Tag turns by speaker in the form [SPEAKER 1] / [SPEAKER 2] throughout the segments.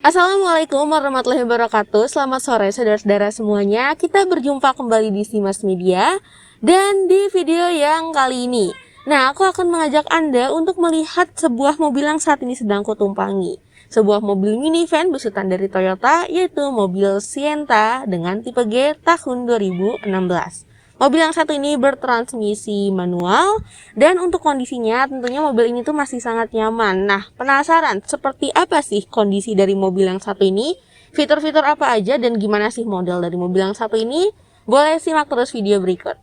[SPEAKER 1] Assalamualaikum warahmatullahi wabarakatuh. Selamat sore saudara-saudara semuanya. Kita berjumpa kembali di Simas Media. Dan di video yang kali ini, aku akan mengajak Anda untuk melihat sebuah mobil yang saat ini sedang kutumpangi. Sebuah mobil minivan besutan dari Toyota, yaitu mobil Sienta dengan tipe G tahun 2016. Mobil yang satu ini bertransmisi manual, dan untuk kondisinya tentunya mobil ini tuh masih sangat nyaman. Nah, penasaran seperti apa sih kondisi dari mobil yang satu ini? Fitur-fitur apa aja dan gimana sih model dari mobil yang satu ini? Boleh simak terus video berikut.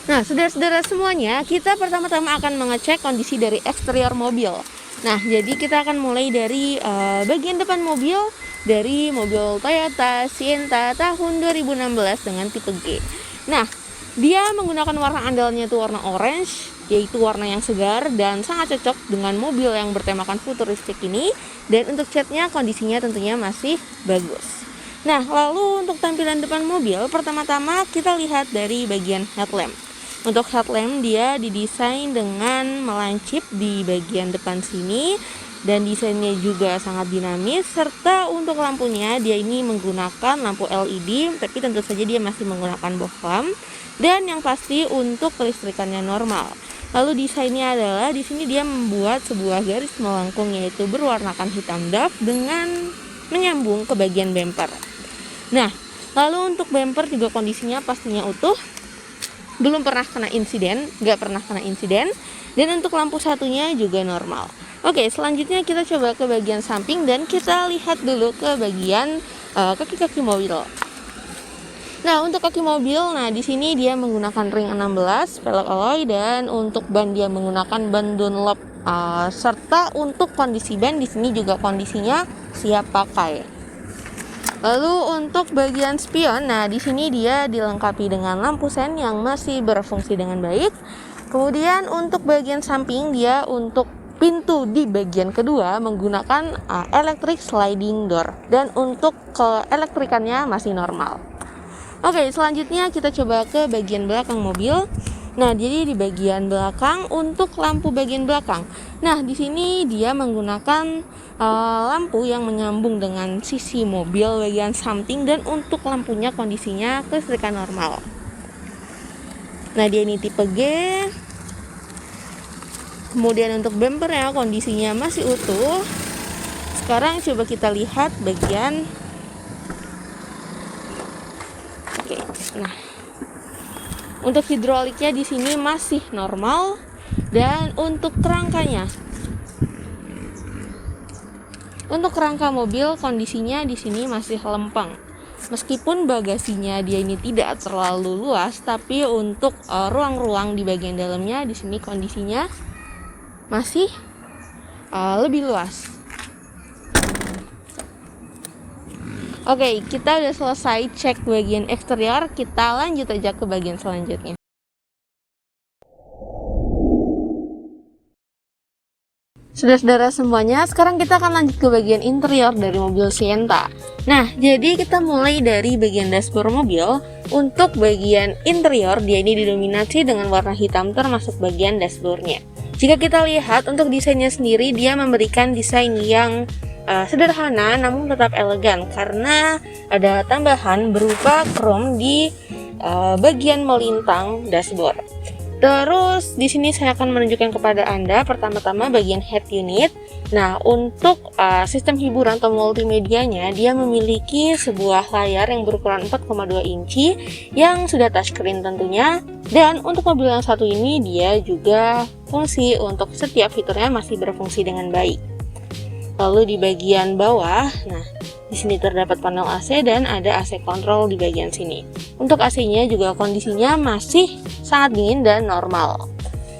[SPEAKER 1] Nah, saudara-saudara semuanya, kita pertama-tama akan mengecek kondisi dari eksterior mobil. Nah, jadi kita akan mulai dari bagian depan mobil, dari mobil Toyota Sienta tahun 2016 dengan tipe G. Nah, dia menggunakan warna andalnya itu warna orange, yaitu warna yang segar dan sangat cocok dengan mobil yang bertemakan futuristik ini. Dan untuk catnya kondisinya tentunya masih bagus. Nah, lalu untuk tampilan depan mobil, pertama-tama kita lihat dari bagian headlamp. Untuk headlamp dia didesain dengan melancip di bagian depan sini, dan desainnya juga sangat dinamis. Serta untuk lampunya dia ini menggunakan lampu LED, tapi tentu saja dia masih menggunakan box lamp. Dan yang pasti untuk kelistrikannya normal. Lalu desainnya adalah di sini dia membuat sebuah garis melengkung, yaitu berwarnakan hitam dark dengan menyambung ke bagian bumper. Nah, lalu untuk bumper juga kondisinya pastinya utuh, belum pernah kena insiden, nggak pernah kena insiden. Dan untuk lampu satunya juga normal. Oke, selanjutnya kita coba ke bagian samping dan kita lihat dulu ke bagian kaki-kaki mobil. Nah, untuk kaki mobil, di sini dia menggunakan ring 16 velg alloy, dan untuk ban dia menggunakan ban Dunlop, serta untuk kondisi ban di sini juga kondisinya siap pakai. Lalu untuk bagian spion, di sini dia dilengkapi dengan lampu sen yang masih berfungsi dengan baik. Kemudian untuk bagian samping dia untuk pintu di bagian kedua menggunakan electric sliding door, dan untuk keelektrikannya masih normal. Oke, selanjutnya kita coba ke bagian belakang mobil. Nah, jadi di bagian belakang untuk lampu bagian belakang. Nah, di sini dia menggunakan lampu yang menyambung dengan sisi mobil bagian samping, dan untuk lampunya kondisinya kelistrikan normal. Nah, dia ini tipe G. Kemudian untuk bumpernya kondisinya masih utuh. Sekarang coba kita lihat bagian. Oke, nah. Untuk hidroliknya di sini masih normal, dan untuk kerangkanya, untuk kerangka mobil kondisinya di sini masih lempeng. Meskipun bagasinya dia ini tidak terlalu luas, tapi untuk ruang-ruang di bagian dalamnya di sini kondisinya masih lebih luas. Oke, kita udah selesai cek bagian eksterior, kita lanjut aja ke bagian selanjutnya. Saudara-saudara semuanya, sekarang kita akan lanjut ke bagian interior dari mobil Sienta. Nah, jadi kita mulai dari bagian dashboard mobil. Untuk bagian interior, dia ini didominasi dengan warna hitam termasuk bagian dashboardnya. Jika kita lihat untuk desainnya sendiri, dia memberikan desain yang sederhana namun tetap elegan, karena ada tambahan berupa chrome di bagian melintang dashboard. Terus di sini saya akan menunjukkan kepada Anda pertama-tama bagian head unit. Nah, untuk sistem hiburan atau multimedianya, dia memiliki sebuah layar yang berukuran 4,2 inci yang sudah touchscreen tentunya. Dan untuk mobil yang satu ini dia juga fungsi untuk setiap fiturnya masih berfungsi dengan baik. Lalu di bagian bawah, di sini terdapat panel AC dan ada AC control di bagian sini. Untuk AC-nya juga kondisinya masih sangat dingin dan normal.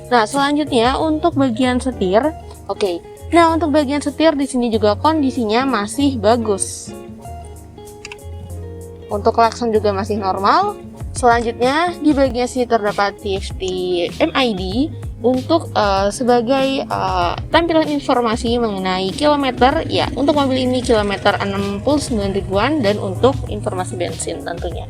[SPEAKER 1] Nah, selanjutnya untuk bagian setir. Oke. Nah, untuk bagian setir di sini juga kondisinya masih bagus. Untuk klakson juga masih normal. Selanjutnya di bagian sini terdapat TFT MID untuk sebagai tampilan informasi mengenai kilometer. Ya, untuk mobil ini kilometer 69 ribuan, dan untuk informasi bensin tentunya.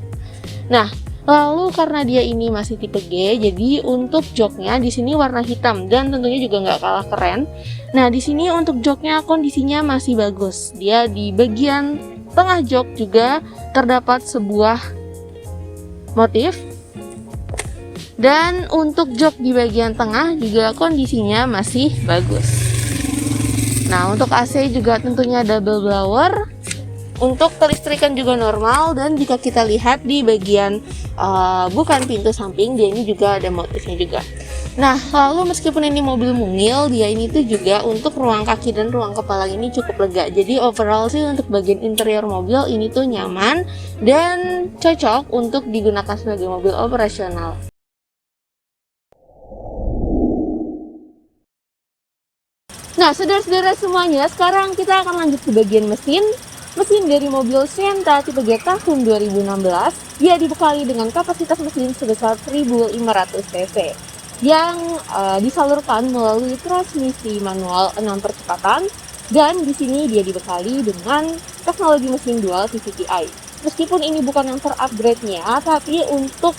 [SPEAKER 1] Nah, lalu karena dia ini masih tipe G, jadi untuk joknya di sini warna hitam dan tentunya juga nggak kalah keren. Nah, di sini untuk joknya kondisinya masih bagus. Dia di bagian tengah jok juga terdapat sebuah motif, dan untuk jok di bagian tengah juga kondisinya masih bagus. Nah, untuk AC juga tentunya double blower. Untuk kelistrikan juga normal, dan jika kita lihat di bagian bukan pintu samping, dia ini juga ada motifnya juga. Nah, lalu meskipun ini mobil mungil, dia ini tuh juga untuk ruang kaki dan ruang kepala ini cukup lega. Jadi overall sih untuk bagian interior mobil ini tuh nyaman dan cocok untuk digunakan sebagai mobil operasional. Nah, saudara-saudara semuanya, sekarang kita akan lanjut ke bagian mesin. Mesin dari mobil Sienta tipe G tahun 2016, dia dibekali dengan kapasitas mesin sebesar 1.500 cc yang disalurkan melalui transmisi manual 6 percepatan, dan di sini dia dibekali dengan teknologi mesin dual TVTi. Meskipun ini bukan yang terupgrade-nya, tapi untuk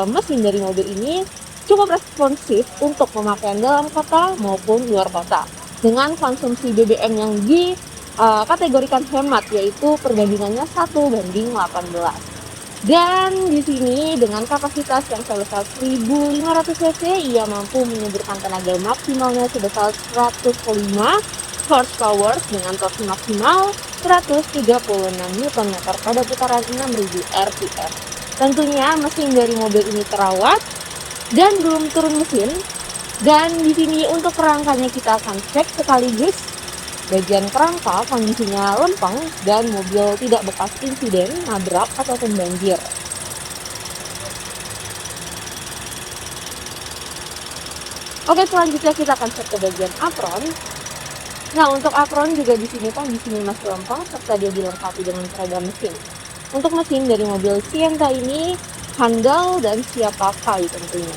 [SPEAKER 1] mesin dari mobil ini cukup responsif untuk pemakaian dalam kota maupun luar kota, dengan konsumsi BBM yang dikategorikan hemat, yaitu perbandingannya 1:18. Dan di sini dengan kapasitas yang sebesar 1.500 cc, ia mampu menyuburkan tenaga maksimalnya sebesar 105 horsepower dengan torsi maksimal 136 Nm pada putaran 6.000 rpm. Tentunya mesin dari mobil ini terawat dan belum turun mesin. Dan di sini untuk kerangkanya kita akan cek sekaligus. Bagian kerangka kondisinya lempeng dan mobil tidak bekas insiden, nabrak ataupun banjir. Oke, selanjutnya kita akan cek ke bagian apron. Nah, untuk apron juga di sini kondisinya masih lempeng serta dia dilengkapi dengan peredam mesin. Untuk mesin dari mobil Sienta ini handal dan siap pakai tentunya.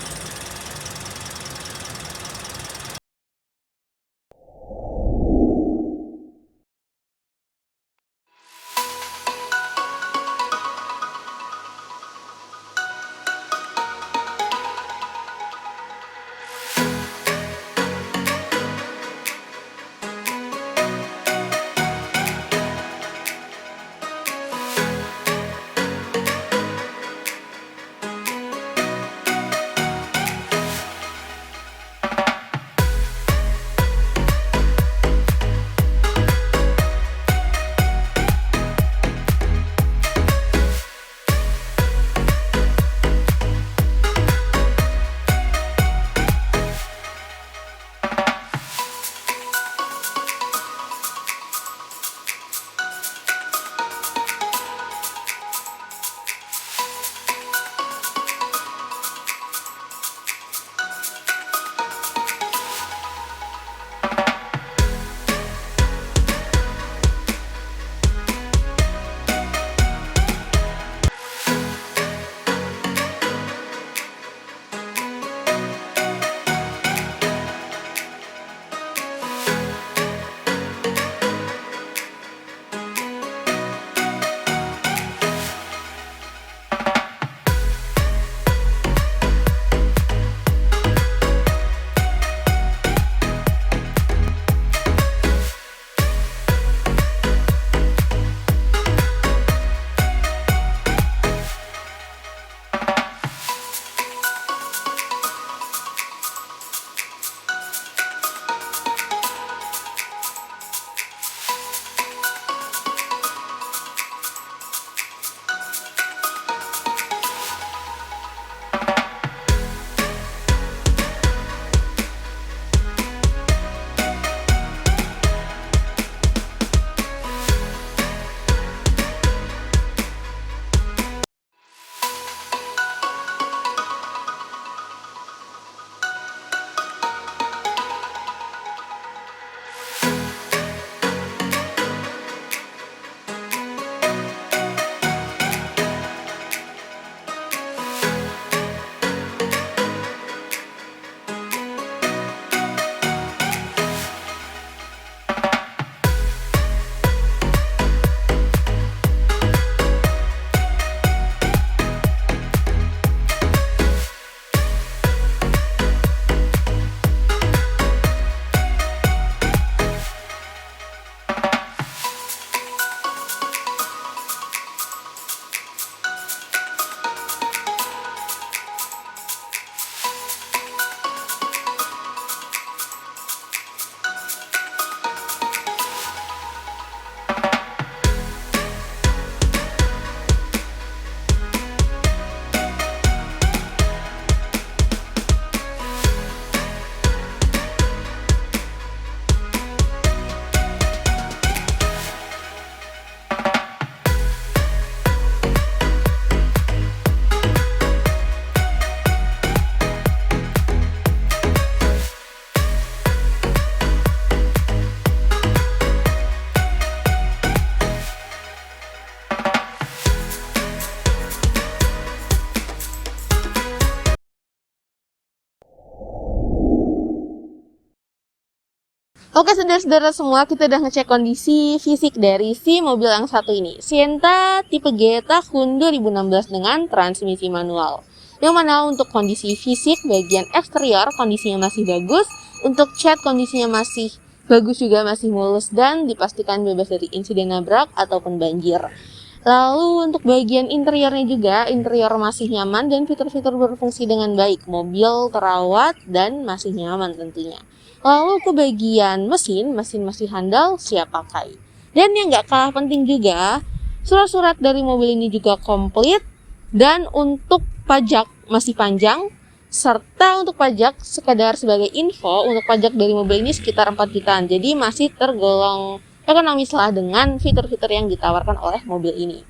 [SPEAKER 1] Oke, saudara-saudara semua, kita udah ngecek kondisi fisik dari si mobil yang satu ini. Sienta tipe G tahun 2016 dengan transmisi manual. Yang mana untuk kondisi fisik bagian eksterior kondisinya masih bagus, untuk cat kondisinya masih bagus juga, masih mulus dan dipastikan bebas dari insiden nabrak ataupun banjir. Lalu untuk bagian interiornya juga, interior masih nyaman dan fitur-fitur berfungsi dengan baik. Mobil terawat dan masih nyaman tentunya. Lalu ke bagian mesin masih handal, siap pakai. Dan yang gak kalah penting juga, surat-surat dari mobil ini juga komplit. Dan untuk pajak masih panjang, serta untuk pajak sekadar sebagai info, untuk pajak dari mobil ini sekitar 4 jutaan. Jadi masih tergolong ekonomis lah dengan fitur-fitur yang ditawarkan oleh mobil ini.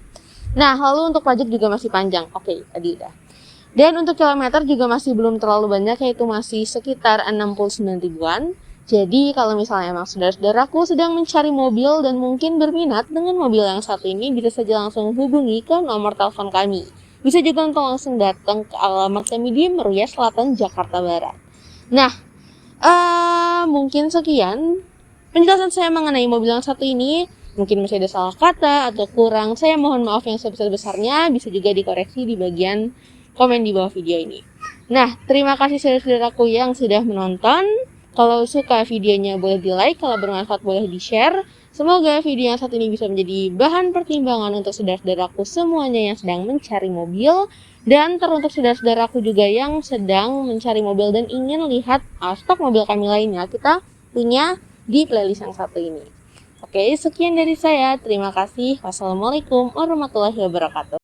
[SPEAKER 1] Nah, lalu untuk pajak juga masih panjang. Oke, tadi udah. Dan untuk kilometer juga masih belum terlalu banyak, yaitu masih sekitar 69 ribuan. Jadi kalau misalnya emang saudara-saudaraku sedang mencari mobil dan mungkin berminat dengan mobil yang satu ini, bisa saja langsung hubungi ke nomor telepon kami. Bisa juga untuk langsung datang ke alamat kami di Meruya Selatan, Jakarta Barat. Nah, mungkin sekian penjelasan saya mengenai mobil yang satu ini. Mungkin masih ada salah kata atau kurang, saya mohon maaf yang sebesar-besarnya. Bisa juga dikoreksi di bagian komen di bawah video ini. Nah, terima kasih saudara-saudaraku yang sudah menonton. Kalau suka videonya boleh di like, kalau bermanfaat boleh di share. Semoga video yang satu ini bisa menjadi bahan pertimbangan untuk saudara-saudaraku semuanya yang sedang mencari mobil. Dan teruntuk saudara-saudaraku juga yang sedang mencari mobil dan ingin lihat stok mobil kami lainnya, kita punya di playlist yang satu ini. Oke, sekian dari saya. Terima kasih. Wassalamualaikum warahmatullahi wabarakatuh.